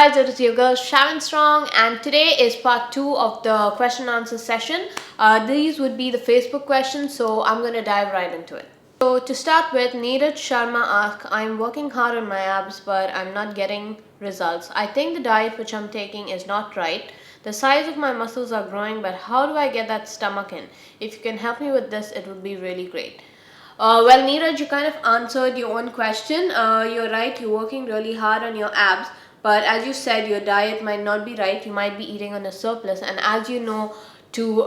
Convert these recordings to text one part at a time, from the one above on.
guys, it is your girl Sharon Strong, and today is part 2 of the question and answer session. These would be the Facebook questions, so I'm going to dive right into it. So to start with, Neeraj Sharma asks, I'm working hard on my abs but I'm not getting results. I think the diet which I'm taking is not right. The size of my muscles are growing, but how do I get that stomach in? If you can help me with this, it would be really great. Well, Neeraj, you kind of answered your own question. You're right, you're working really hard on your abs, but as you said, your diet might not be right. You might be eating on a surplus, and as you know, to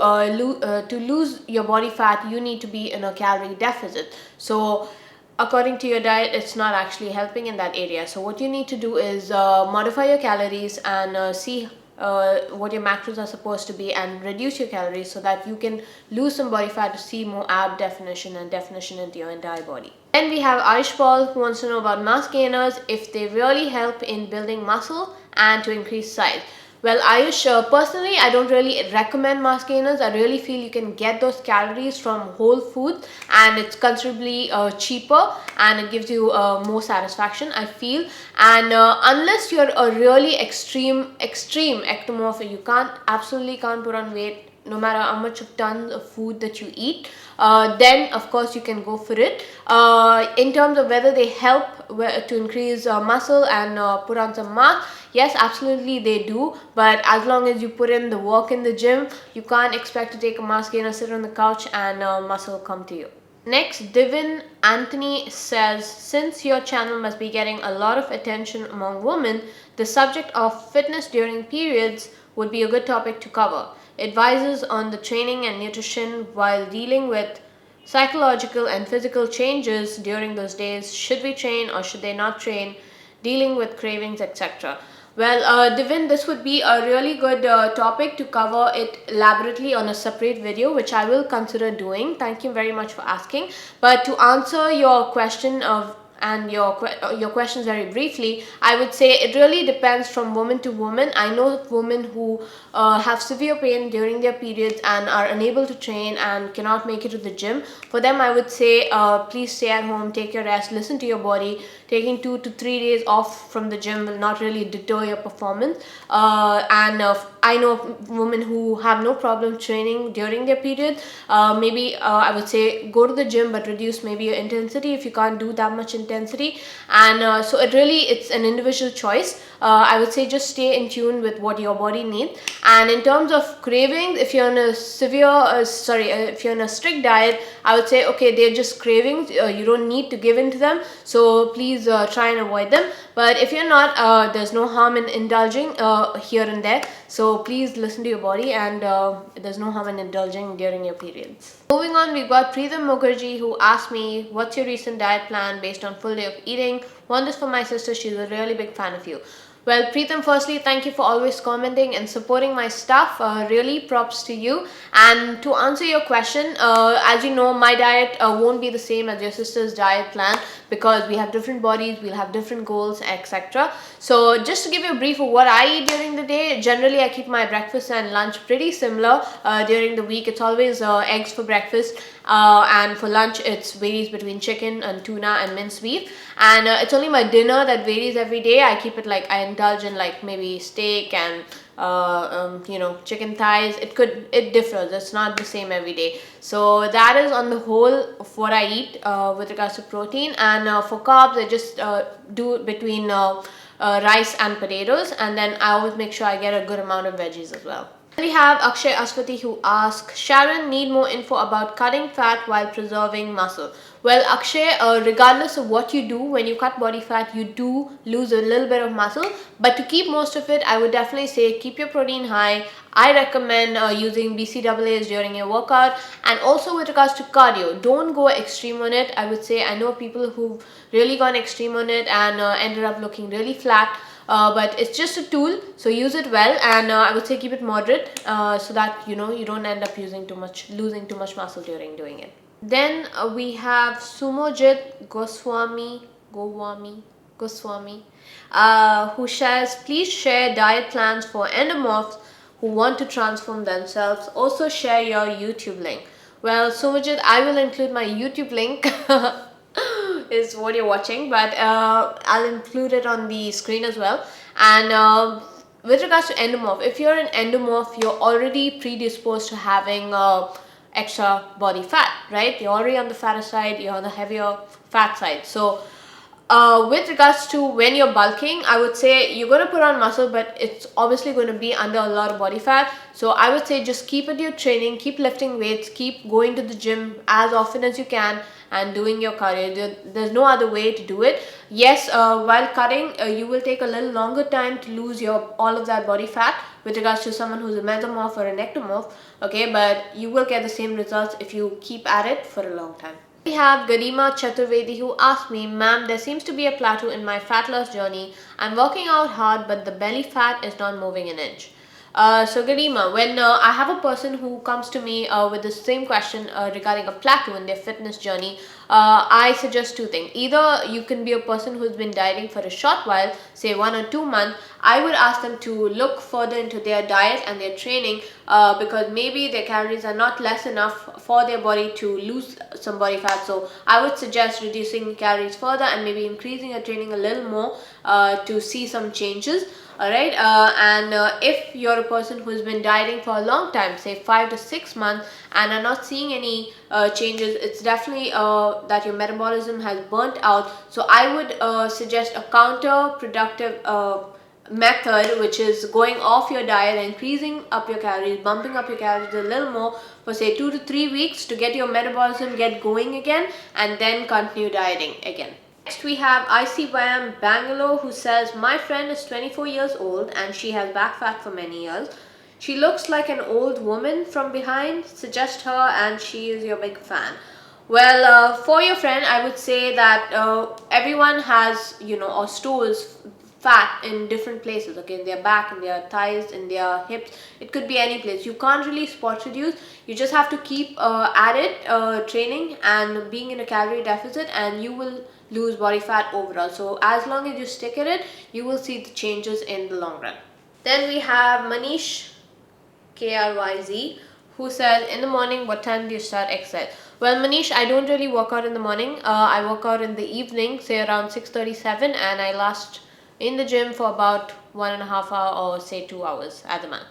lose your body fat, you need to be in a calorie deficit. So according to your diet, it's not actually helping in that area. So what you need to do is modify your calories and see what your macros are supposed to be, and reduce your calories so that you can lose some body fat to see more ab definition and definition into your entire body. Then we have Aish Paul, who wants to know about mass gainers, if they really help in building muscle and to increase size. Well, Ayush, personally, I don't really recommend mass gainers. I really feel you can get those calories from whole foods, and it's considerably cheaper, and it gives you more satisfaction, I feel. And unless you're a really extreme ectomorph, you absolutely can't put on weight no matter how much of tons of food that you eat, then of course you can go for it. In terms of whether they help to increase muscle and put on some mass, yes, absolutely they do, but as long as you put in the work in the gym, you can't expect to take a mass gainer, sit on the couch and muscle come to you. Next, Divin Anthony says, since your channel must be getting a lot of attention among women, the subject of fitness during periods would be a good topic to cover. Advises on the training and nutrition while dealing with psychological and physical changes during those days. Should we train or should they not train? Dealing with cravings, etc. Well, Divin, this would be a really good topic to cover it elaborately on a separate video, which I will consider doing. Thank you very much for asking. But to answer your question your questions very briefly, I would say it really depends from woman to woman. I know women who have severe pain during their periods and are unable to train and cannot make it to the gym. For them, I would say please stay at home, take your rest, listen to your body. Taking 2 to 3 days off from the gym will not really deter your performance. I know women who have no problem training during their period. Maybe I would say go to the gym, but reduce maybe your intensity if you can't do that much intensity. And so it's an individual choice. I would say just stay in tune with what your body needs. And in terms of cravings, if you're on a if you're on a strict diet, I would say okay, they're just cravings. You don't need to give in to them. So please try and avoid them. But if you're not, there's no harm in indulging here and there. So please listen to your body, and there's no harm in indulging during your periods. Moving on, we've got Preetham Mukherjee, who asked me, what's your recent diet plan based on full day of eating? Want this for my sister, she's a really big fan of you. Well, Preetham, firstly, thank you for always commenting and supporting my stuff. Really props to you. And to answer your question, as you know, my diet won't be the same as your sister's diet plan, because we have different bodies, we'll have different goals, etc. So just to give you a brief of what I eat during the day, generally I keep my breakfast and lunch pretty similar. During the week, it's always eggs for breakfast, and for lunch it varies between chicken and tuna and minced beef. And it's only my dinner that varies every day. I keep it like I indulge in like maybe steak and chicken thighs. It differs. It's not the same every day. So that is on the whole of what I eat with regards to protein. And for carbs, I just do it between rice and potatoes, and then I always make sure I get a good amount of veggies as well. We have Akshay Aswati, who asks, Sharon, need more info about cutting fat while preserving muscle. Well, Akshay, regardless of what you do, when you cut body fat, you do lose a little bit of muscle. But to keep most of it, I would definitely say keep your protein high. I recommend using BCAAs during your workout. And also with regards to cardio, don't go extreme on it. I would say I know people who've really gone extreme on it and ended up looking really flat. But it's just a tool, so use it well, and I would say keep it moderate so that you don't end up losing too much muscle during doing it. Then we have Sumojit Goswami, who says, please share diet plans for endomorphs who want to transform themselves. Also share your YouTube link. Well, Sumojit, I will include my YouTube link is what you're watching, but I'll include it on the screen as well. And with regards to endomorph, if you're an endomorph, you're already predisposed to having extra body fat, right? You're already on the fatter side, you're on the heavier fat side. So with regards to when you're bulking, I would say you're going to put on muscle, but it's obviously going to be under a lot of body fat. So I would say just keep at your training, keep lifting weights, keep going to the gym as often as you can and doing your cardio. There's no other way to do it. Yes, while cutting, you will take a little longer time to lose all of that body fat with regards to someone who's a mesomorph or an ectomorph, okay, but you will get the same results if you keep at it for a long time. We have Garima Chaturvedi who asked me, ma'am, there seems to be a plateau in my fat loss journey. I'm working out hard, but the belly fat is not moving an inch. So Garima, when I have a person who comes to me with the same question regarding a plateau in their fitness journey, I suggest two things. Either you can be a person who's been dieting for a short while, say 1 or 2 months. I would ask them to look further into their diet and their training because maybe their calories are not less enough for their body to lose some body fat. So I would suggest reducing calories further and maybe increasing your training a little more to see some changes. Alright, and if you're a person who's been dieting for a long time, say 5 to 6 months, and are not seeing any changes, it's definitely that your metabolism has burnt out. So I would suggest a counterproductive method, which is going off your diet and increasing up your calories, bumping up your calories a little more for say 2 to 3 weeks to get your metabolism get going again, and then continue dieting again. Next we have ICYM Bangalore who says, my friend is 24 years old and she has back fat for many years. She looks like an old woman from behind. Suggest her and she is your big fan. Well, for your friend, I would say that everyone has, or stores fat in different places, okay, in their back, in their thighs, in their hips. It could be any place. You can't really spot reduce. You just have to keep at it, training and being in a calorie deficit, and you will lose body fat overall. So as long as you stick at it, you will see the changes in the long run. Then we have Manish KRYZ who says, in the morning, what time do you start exercise? Well, Manish, I don't really work out in the morning. I work out in the evening, say around 6:37, and I last in the gym for about 1.5 hours or say 2 hours at the max.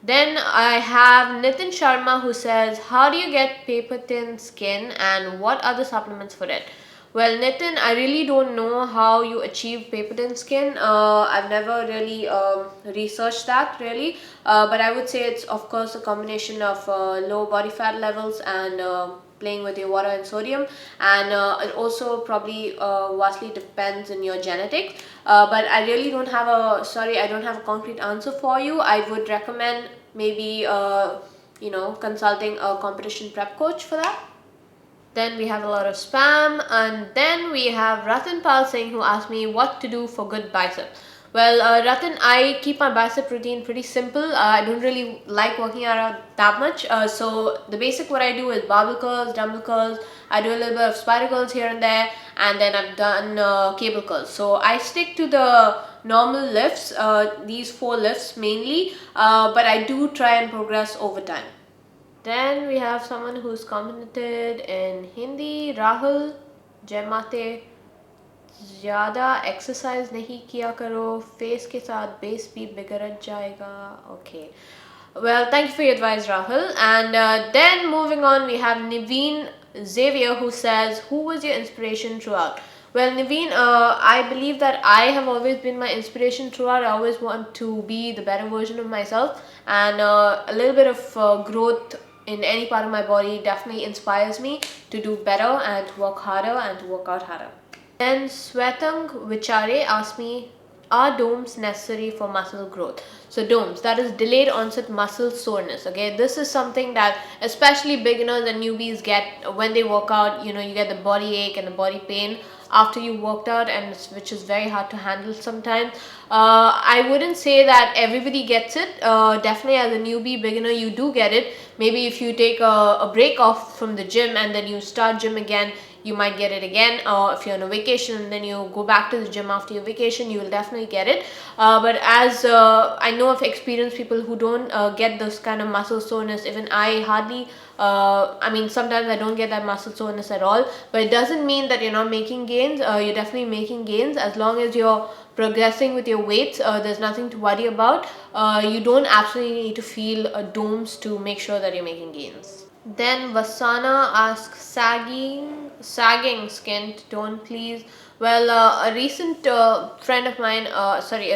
Then I have Nitin Sharma who says, how do you get paper thin skin and what are the supplements for it? Well, Nitin, I really don't know how you achieve paper thin skin. I've never really researched that really, but I would say it's of course a combination of low body fat levels and playing with your water and sodium, and it also probably vastly depends on your genetics. But I really don't have I don't have a concrete answer for you. I would recommend maybe consulting a competition prep coach for that. Then we have a lot of spam, and then we have Ratan Pal Singh who asked me what to do for good biceps. Well, Ratan, I keep my bicep routine pretty simple. I don't really like working out that much. So the basic what I do is barbell curls, dumbbell curls. I do a little bit of spider curls here and there, and then I've done cable curls. So I stick to the normal lifts, these 4 lifts mainly, but I do try and progress over time. Then we have someone who's commented in Hindi, Rahul, Jai Mate, ज़्यादा exercise नहीं किया करो, face के साथ base भी बिगड़ जाएगा. Okay. Well, thank you for your advice, Rahul. And then moving on, we have Naveen Xavier who says, who was your inspiration throughout? Well, Naveen, I believe that I have always been my inspiration throughout. I always want to be the better version of myself, and a little bit of growth in any part of my body definitely inspires me to do better and to work harder and to work out harder. Then Swetang Vichare asked me, are DOMS necessary for muscle growth? So DOMS, that is delayed onset muscle soreness. Okay, this is something that especially beginners and newbies get when they work out. You get the body ache and the body pain after you worked out, and which is very hard to handle sometimes. I wouldn't say that everybody gets it. Definitely as a newbie beginner you do get it. Maybe if you take a break off from the gym and then you start gym again, you might get it again. Or if you're on a vacation and then you go back to the gym after your vacation, you will definitely get it. But as I know of experienced people who don't get this kind of muscle soreness. Even I hardly sometimes I don't get that muscle soreness at all, but it doesn't mean that you're not making gains. You're definitely making gains as long as you're progressing with your weights, there's nothing to worry about. You don't absolutely need to feel domes to make sure that you're making gains. Then Vasana asks, sagging skin tone, please. Well, a recent friend of mine,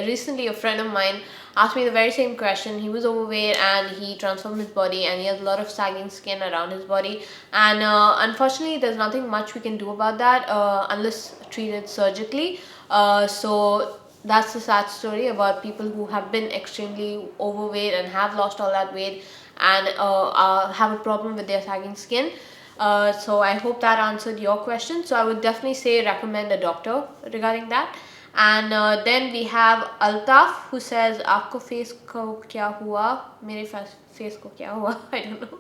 recently a friend of mine asked me the very same question. He was overweight and he transformed his body, and he has a lot of sagging skin around his body. And unfortunately, there's nothing much we can do about that unless treated surgically. So that's the sad story about people who have been extremely overweight and have lost all that weight and have a problem with their sagging skin. So I hope that answered your question. So I would definitely say recommend a doctor regarding that. And then we have Altaf who says, "Aapko face ko kya hua? Mere face ko kya hua?" I don't know.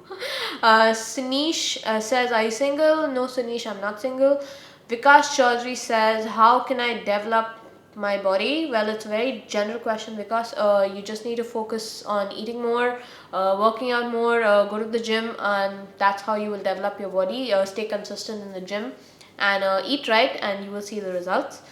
Sanish says, "Are you single?" No, Sanish, I'm not single. Vikas Chaudhary says, "How can I develop my body?" Well, it's a very general question because you just need to focus on eating more, working out more, go to the gym, and that's how you will develop your body. Stay consistent in the gym and eat right, and you will see the results.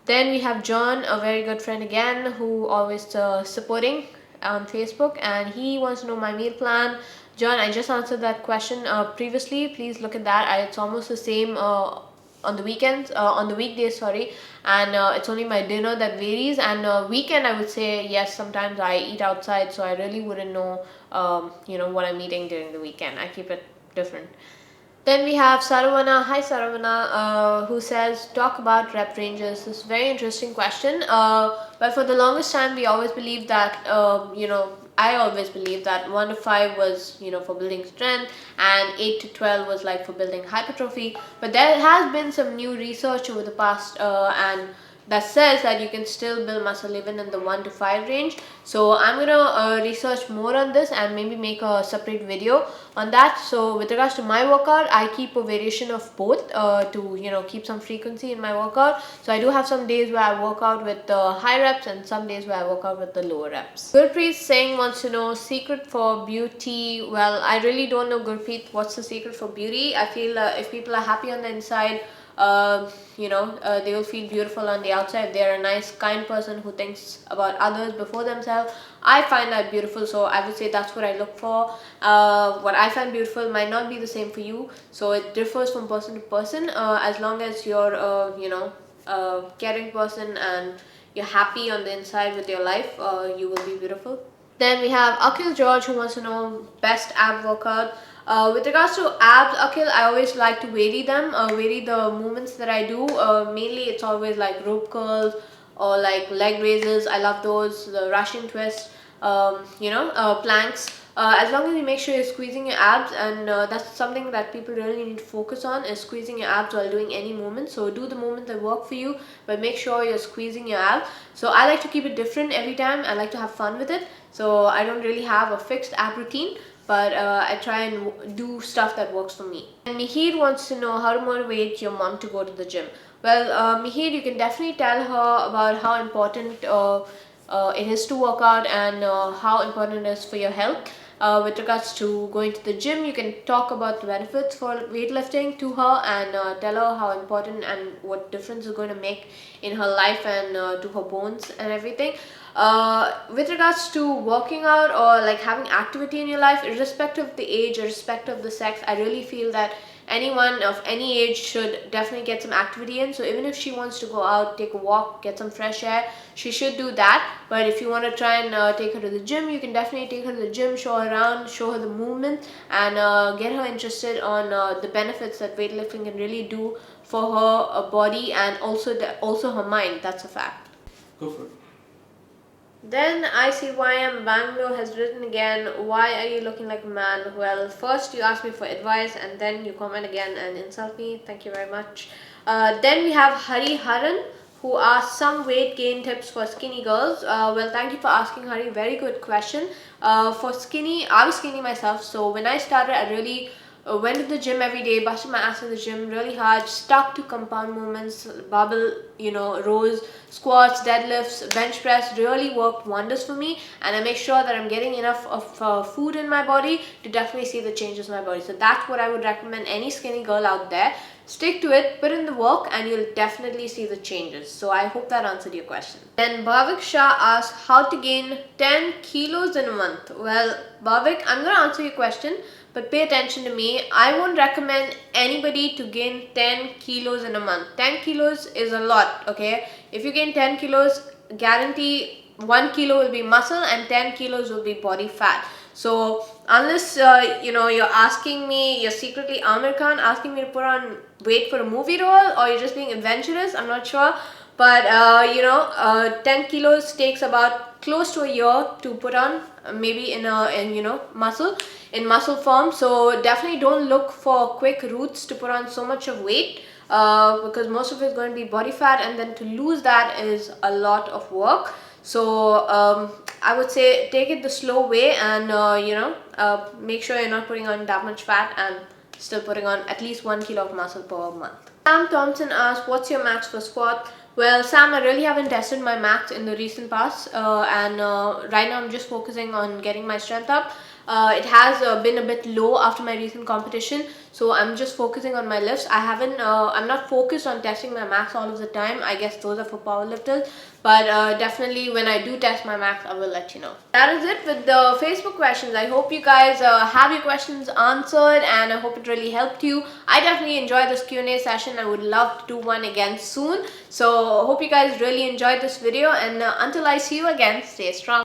Then we have John, a very good friend again, who always supporting on Facebook, and he wants to know my meal plan. John, I just answered that question previously. Please look at that. It's almost the same on the weekends, on the weekdays, sorry, and it's only my dinner that varies. And weekend, I would say yes. Sometimes I eat outside, so I really wouldn't know, what I'm eating during the weekend. I keep it different. Then we have Saravana. Hi Saravana, who says, talk about rep ranges. This is a very interesting question. But for the longest time, we always believed that, I always believed that 1 to 5 was, for building strength, and 8 to 12 was like for building hypertrophy. But there has been some new research over the past, and that says that you can still build muscle even in the 1 to 5 range. So I'm gonna research more on this and maybe make a separate video on that. So with regards to my workout, I keep a variation of both to keep some frequency in my workout. So I do have some days where I work out with the high reps and some days where I work out with the lower reps. Gurpreet Singh wants to know secret for beauty. Well, I really don't know, Gurpreet, what's the secret for beauty. I feel if people are happy on the inside, they will feel beautiful on the outside. They're a nice, kind person who thinks about others before themselves. I find that beautiful, so I would say that's what I look for. What I find beautiful might not be the same for you, so it differs from person to person. As long as you're a caring person and you're happy on the inside with your life, you will be beautiful. Then we have Akhil George, who wants to know best ab workout. With regards to abs, Akhil, I always like to vary them, vary the movements that I do. Mainly it's always like rope curls or like leg raises. I love those, the Russian twist, planks. As long as you make sure you're squeezing your abs, and that's something that people really need to focus on, is squeezing your abs while doing any movement. So do the movement that work for you, but make sure you're squeezing your abs. So I like to keep it different every time. I like to have fun with it. So I don't really have a fixed ab routine, but I try and do stuff that works for me. And Mihir wants to know how to motivate your mom to go to the gym. Well, Mihir, you can definitely tell her about how important it is to work out and how important it is for your health. With regards to going to the gym, you can talk about the benefits for weightlifting to her and tell her how important and what difference it's going to make in her life and to her bones and everything. With regards to working out or like having activity in your life, irrespective of the age, irrespective of the sex, I really feel that anyone of any age should definitely get some activity in. So even if she wants to go out, take a walk, get some fresh air, she should do that. But if you want to try and take her to the gym, you can definitely take her to the gym, show her around, show her the movement, and get her interested on the benefits that weightlifting can really do for her body and also her mind. That's a fact. Go for it. Then ICYM Bangalore has written again, why are you looking like a man? Well, first you ask me for advice and then you comment again and insult me. Thank you very much. Then we have Hari Haran, who asked some weight gain tips for skinny girls. Well, thank you for asking, Hari. Very good question. For skinny, I was skinny myself. So when I started, I really went to the gym every day, busted my ass in the gym really hard, stuck to compound movements, barbell, rows, squats, deadlifts, bench press, really worked wonders for me. And I make sure that I'm getting enough of food in my body to definitely see the changes in my body. So that's what I would recommend any skinny girl out there. Stick to it, put in the work, and you'll definitely see the changes. So I hope that answered your question. Then Bhavik Shah asks how to gain 10 kilos in a month. Well, Bhavik, I'm going to answer your question, but pay attention to me. I won't recommend anybody to gain 10 kilos in a month. 10 kilos is a lot, okay? If you gain 10 kilos, guarantee 1 kilo will be muscle and 10 kilos will be body fat. So unless you're asking me, you're secretly Amir Khan asking me to put on weight for a movie role, or you're just being adventurous, I'm not sure. But 10 kilos takes about close to a year to put on, maybe in muscle form. So definitely don't look for quick routes to put on so much of weight, because most of it is going to be body fat, and then to lose that is a lot of work. So I would say take it the slow way, and make sure you're not putting on that much fat and still putting on at least 1 kilo of muscle per month. Sam Thompson asks, what's your max for squat? Well, Sam, I really haven't tested my max in the recent past, and right now I'm just focusing on getting my strength up. It has been a bit low after my recent competition, so I'm just focusing on my lifts. I'm not focused on testing my max all of the time. I guess those are for powerlifters, but definitely when I do test my max, I will let you know. That is it with the Facebook questions. I hope you guys have your questions answered, and I hope it really helped you. I definitely enjoyed this Q&A session. I would love to do one again soon. So hope you guys really enjoyed this video, and until I see you again, stay strong.